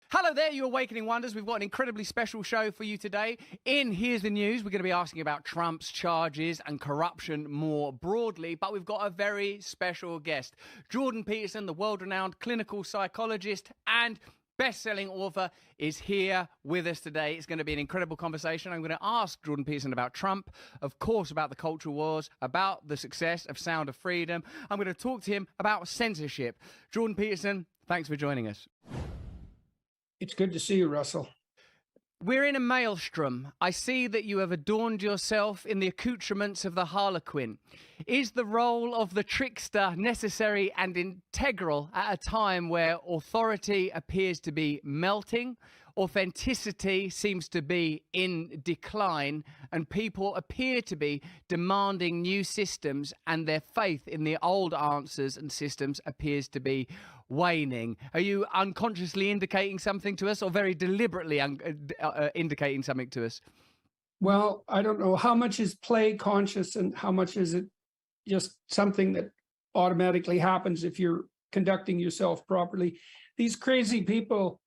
Hello there, you Awakening Wonders. We've got an incredibly special show for you today. In Here's the News, we're going to be asking about Trump's charges and corruption more broadly, but we've got a very special guest. Jordan Peterson, the world-renowned clinical psychologist and best-selling author, is here with us today. It's going to be an incredible conversation. I'm going to ask Jordan Peterson about Trump, of course, about the culture wars, about the success of Sound of Freedom. I'm going to talk to him about censorship. Jordan Peterson, thanks for joining us. It's good to see you, Russell. We're in a maelstrom. I see that you have adorned yourself in the accoutrements of the harlequin. Is the role of the trickster necessary and integral at a time where authority appears to be melting, authenticity seems to be in decline, and people appear to be demanding new systems, and their faith in the old answers and systems appears to be waning? Are you unconsciously indicating something to us, or very deliberately indicating something to us? Well, I don't know how much is play conscious and how much is it just something that automatically happens if you're conducting yourself properly. These crazy people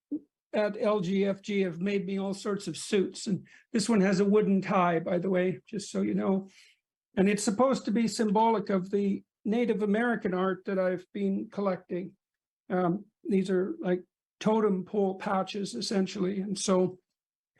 at LGFG have made me all sorts of suits, and this one has a wooden tie, by the way, just so you know, and it's supposed to be symbolic of the Native American art that I've been collecting. These are like totem pole patches, essentially. And so,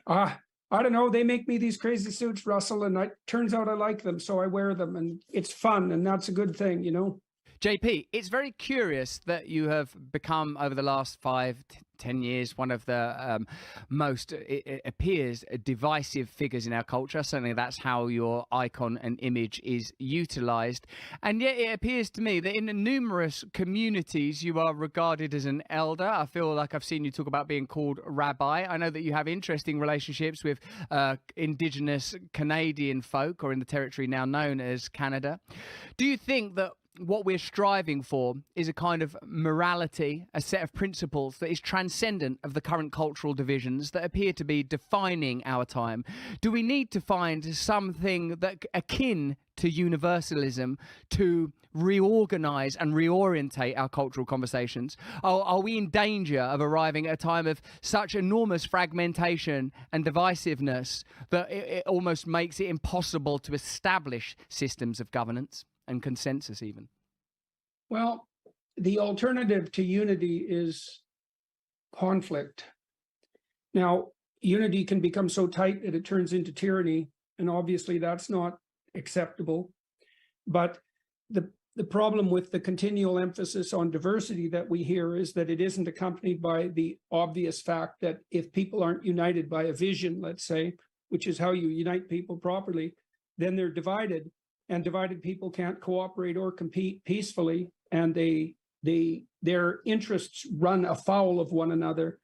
I don't know, they make me these crazy suits, Russell, and it turns out I like them, so I wear them, and it's fun, and that's a good thing, you know? JP, it's very curious that you have become, over the last 5-10 years, one of the most, it appears, divisive figures in our culture. Certainly that's how your icon and image is utilized. And yet it appears to me that in numerous communities you are regarded as an elder. I feel like I've seen you talk about being called rabbi. I know that you have interesting relationships with indigenous Canadian folk, or in the territory now known as Canada. Do you think that what we're striving for is a kind of morality, a set of principles that is transcendent of the current cultural divisions that appear to be defining our time? Do we need to find something that akin to universalism to reorganize and reorientate our cultural conversations? Are we in danger of arriving at a time of such enormous fragmentation and divisiveness that it almost makes it impossible to establish systems of governance and consensus even? Well, the alternative to unity is conflict. Now, unity can become so tight that it turns into tyranny, and obviously that's not acceptable. But the problem with the continual emphasis on diversity that we hear is that it isn't accompanied by the obvious fact that if people aren't united by a vision, let's say, which is how you unite people properly, then they're divided. And divided people can't cooperate or compete peacefully, and their interests run afoul of one another.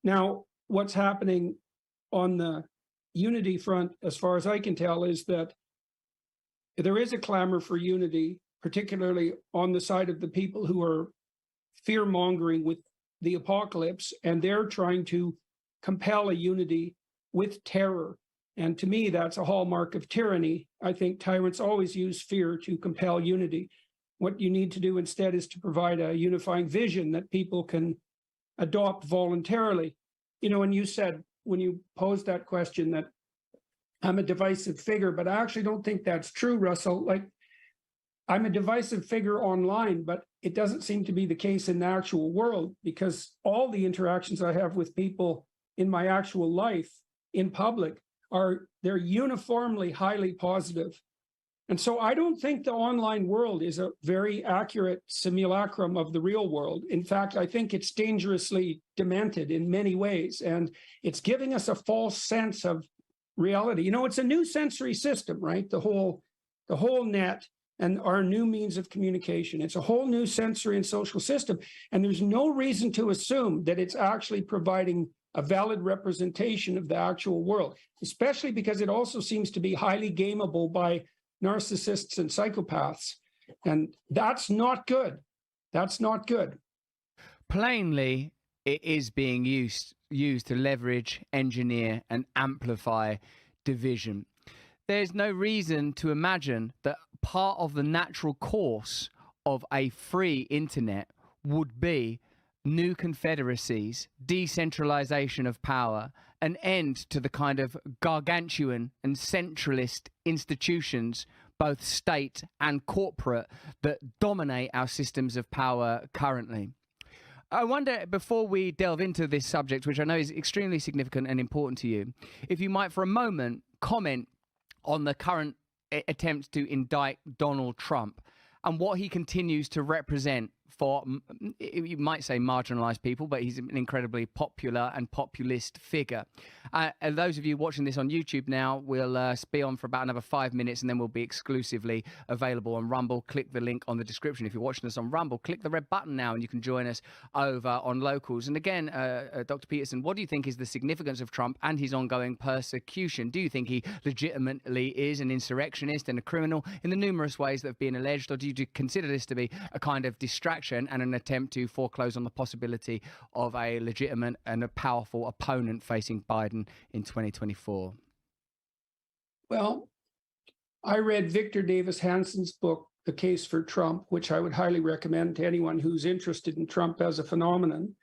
Now, what's happening on the unity front, as far as I can tell, is that there is a clamor for unity, particularly on the side of the people who are fear-mongering with the apocalypse, and they're trying to compel a unity with terror. And to me, that's a hallmark of tyranny. I think tyrants always use fear to compel unity. What you need to do instead is to provide a unifying vision that people can adopt voluntarily. You know, and you said when you posed that question that I'm a divisive figure, but I actually don't think that's true, Russell. Like, I'm a divisive figure online, but it doesn't seem to be the case in the actual world, because all the interactions I have with people in my actual life in public they're uniformly highly positive. And so I don't think the online world is a very accurate simulacrum of the real world. In fact, I think it's dangerously demented in many ways, and it's giving us a false sense of reality. You know, it's a new sensory system, right? The whole net and our new means of communication. It's a whole new sensory and social system. And there's no reason to assume that it's actually providing a valid representation of the actual world, especially because it also seems to be highly gameable by narcissists and psychopaths. And that's not good. That's not good. Plainly, it is being used to leverage, engineer, and amplify division. There's no reason to imagine that part of the natural course of a free internet would be new confederacies, decentralization of power, an end to the kind of gargantuan and centralist institutions, both state and corporate, that dominate our systems of power currently. I wonder, before we delve into this subject, which I know is extremely significant and important to you, if you might for a moment comment on the current attempt to indict Donald Trump and what he continues to represent for, you might say, marginalized people, but he's an incredibly popular and populist figure. And those of you watching this on YouTube now will be on for about another 5 minutes, and then we'll be exclusively available on Rumble. Click the link on the description. If you're watching us on Rumble, click the red button now, and you can join us over on Locals. And again, Dr. Peterson, what do you think is the significance of Trump and his ongoing persecution? Do you think he legitimately is an insurrectionist and a criminal in the numerous ways that have been alleged, or do you consider this to be a kind of distraction and an attempt to foreclose on the possibility of a legitimate and a powerful opponent facing Biden in 2024? Well, I read Victor Davis Hanson's book, The Case for Trump, which I would highly recommend to anyone who's interested in Trump as a phenomenon.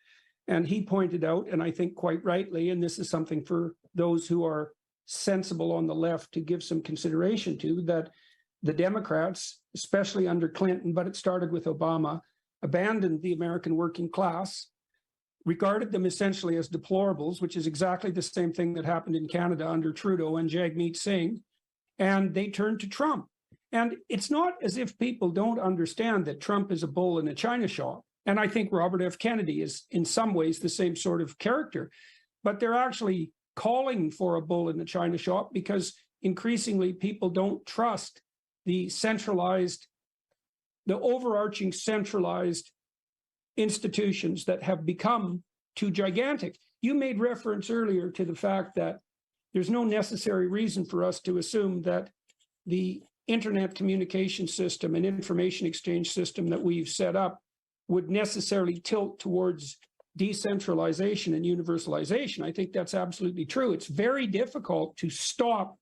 And he pointed out, and I think quite rightly, and this is something for those who are sensible on the left to give some consideration to, that the Democrats, especially under Clinton, but it started with Obama, abandoned the American working class, regarded them essentially as deplorables, which is exactly the same thing that happened in Canada under Trudeau and Jagmeet Singh, and they turned to Trump. And it's not as if people don't understand that Trump is a bull in a china shop. And I think Robert F. Kennedy is in some ways the same sort of character, but they're actually calling for a bull in the china shop because increasingly people don't trust the overarching centralized institutions that have become too gigantic. You made reference earlier to the fact that there's no necessary reason for us to assume that the internet communication system and information exchange system that we've set up would necessarily tilt towards decentralization and universalization. I think that's absolutely true. It's very difficult to stop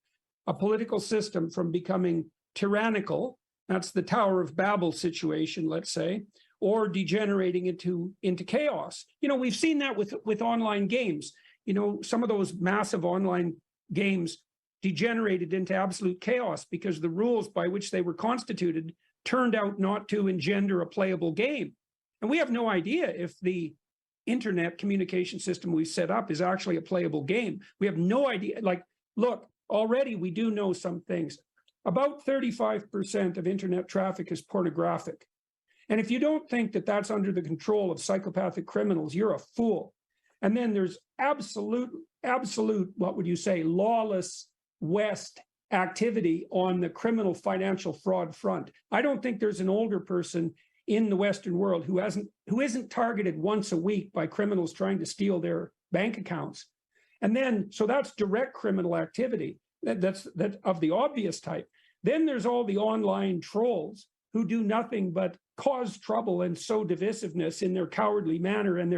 a political system from becoming tyrannical. That's the Tower of Babel situation, let's say, or degenerating into chaos. You know, we've seen that with online games. You know, some of those massive online games degenerated into absolute chaos because the rules by which they were constituted turned out not to engender a playable game. And we have no idea if the internet communication system we set up is actually a playable game. We have no idea. Like, look, already we do know some things. About 35% of internet traffic is pornographic. And if you don't think that that's under the control of psychopathic criminals, you're a fool. And then there's absolute, what would you say, lawless West activity on the criminal financial fraud front. I don't think there's an older person in the Western world who isn't targeted once a week by criminals trying to steal their bank accounts. And then, so that's direct criminal activity. That's of the obvious type. Then there's all the online trolls who do nothing but cause trouble and sow divisiveness in their cowardly manner and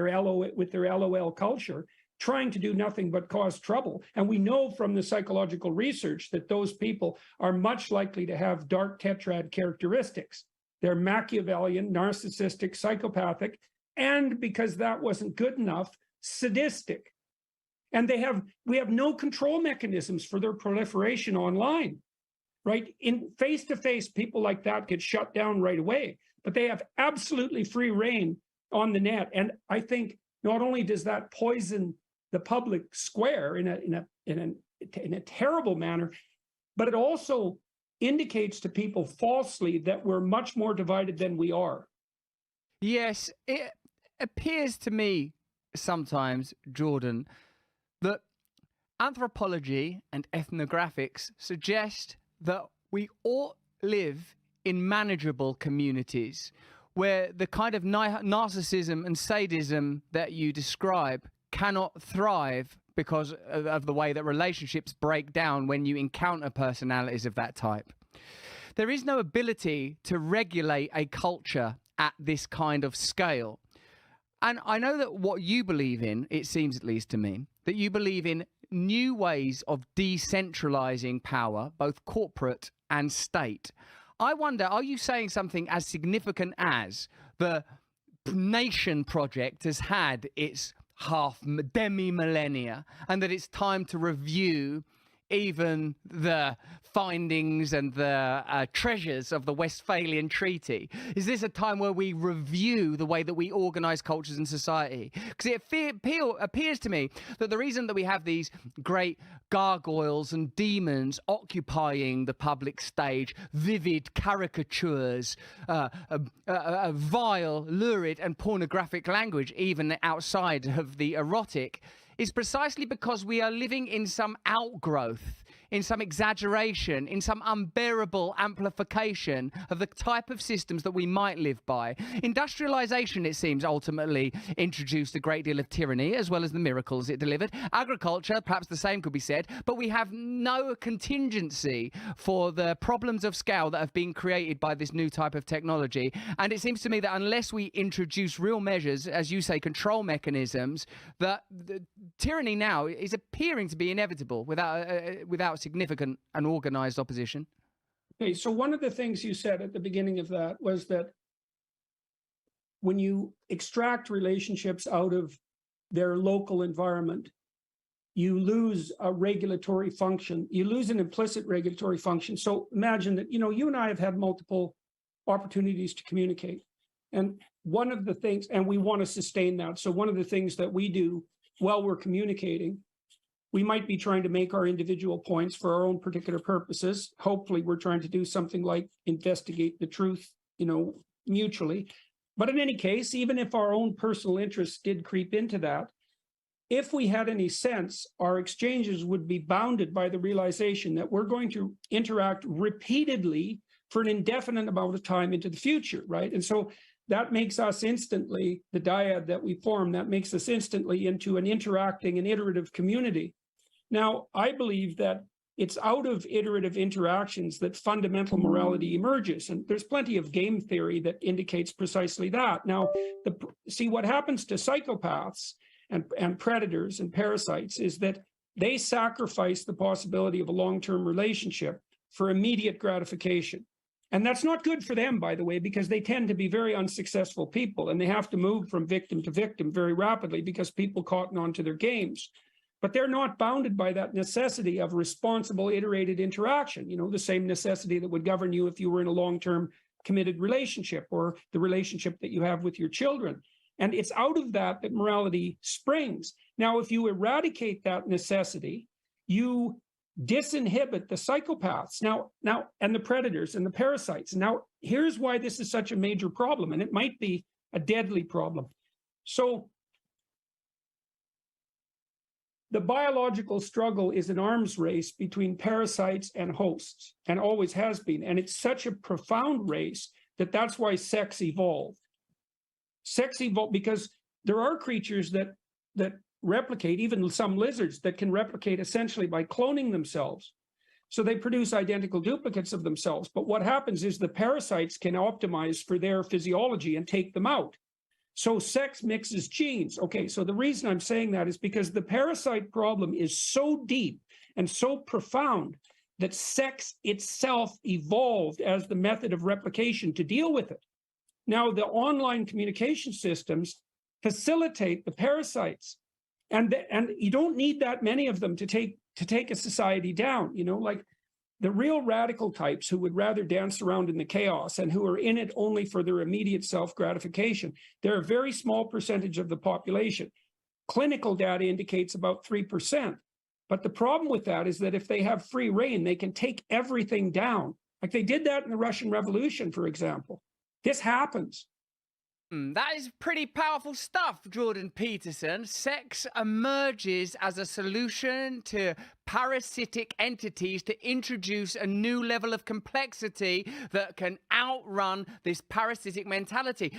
with their LOL culture, trying to do nothing but cause trouble. And we know from the psychological research that those people are much likely to have dark tetrad characteristics. They're Machiavellian, narcissistic, psychopathic, and because that wasn't good enough, sadistic. And we have no control mechanisms for their proliferation online, right? In face-to-face, people like that get shut down right away, but they have absolutely free reign on the net. And I think not only does that poison the public square in a terrible manner, but it also indicates to people falsely that we're much more divided than we are. Yes, it appears to me sometimes, Jordan, that anthropology and ethnographics suggest that we all live in manageable communities where the kind of narcissism and sadism that you describe cannot thrive because of the way that relationships break down when you encounter personalities of that type. There is no ability to regulate a culture at this kind of scale. And I know that what you believe in, it seems at least to me, that you believe in new ways of decentralizing power, both corporate and state. I wonder, are you saying something as significant as the nation project has had its demi-millennia, and that it's time to review even the findings and the treasures of the Westphalian Treaty? Is this a time where we review the way that we organize cultures and society? Because it appears to me that the reason that we have these great gargoyles and demons occupying the public stage, vivid caricatures, a vile, lurid and pornographic language, even outside of the erotic, is precisely because we are living in some outgrowth, in some exaggeration, in some unbearable amplification of the type of systems that we might live by. Industrialization, it seems, ultimately introduced a great deal of tyranny, as well as the miracles it delivered. Agriculture, perhaps the same could be said, but we have no contingency for the problems of scale that have been created by this new type of technology. And it seems to me that unless we introduce real measures, as you say, control mechanisms, that the tyranny now is appearing to be inevitable without significant and organized opposition. Okay, so one of the things you said at the beginning of that was that when you extract relationships out of their local environment, you lose a regulatory function. You lose an implicit regulatory function. So imagine that, you and I have had multiple opportunities to communicate. And one of the things, and we want to sustain that. So one of the things that we do while we're communicating, we might be trying to make our individual points for our own particular purposes. Hopefully, we're trying to do something like investigate the truth, mutually. But in any case, even if our own personal interests did creep into that, if we had any sense, our exchanges would be bounded by the realization that we're going to interact repeatedly for an indefinite amount of time into the future, right? And so that makes us instantly, the dyad that we form, that makes us instantly into an interacting and iterative community. Now, I believe that it's out of iterative interactions that fundamental morality emerges. And there's plenty of game theory that indicates precisely that. Now, see what happens to psychopaths and predators and parasites is that they sacrifice the possibility of a long-term relationship for immediate gratification. And that's not good for them, by the way, because they tend to be very unsuccessful people, and they have to move from victim to victim very rapidly because people cotton on to their games. But they're not bounded by that necessity of responsible, iterated interaction, the same necessity that would govern you if you were in a long-term committed relationship or the relationship that you have with your children. And it's out of that morality springs. Now, if you eradicate that necessity, you disinhibit the psychopaths now, and the predators and the parasites. Now, here's why this is such a major problem, and it might be a deadly problem. So the biological struggle is an arms race between parasites and hosts, and always has been. And it's such a profound race that's why sex evolved. Sex evolved because there are creatures that replicate, even some lizards that can replicate essentially by cloning themselves. So they produce identical duplicates of themselves. But what happens is the parasites can optimize for their physiology and take them out. So sex mixes genes. Okay, so the reason I'm saying that is because the parasite problem is so deep and so profound that sex itself evolved as the method of replication to deal with it. Now, the online communication systems facilitate the parasites. And you don't need that many of them to take a society down, like the real radical types who would rather dance around in the chaos and who are in it only for their immediate self-gratification. They're a very small percentage of the population. Clinical data indicates about 3%. But the problem with that is that if they have free rein, they can take everything down. Like they did that in the Russian Revolution, for example. This happens. That is pretty powerful stuff, Jordan Peterson. Sex emerges as a solution to parasitic entities to introduce a new level of complexity that can outrun this parasitic mentality.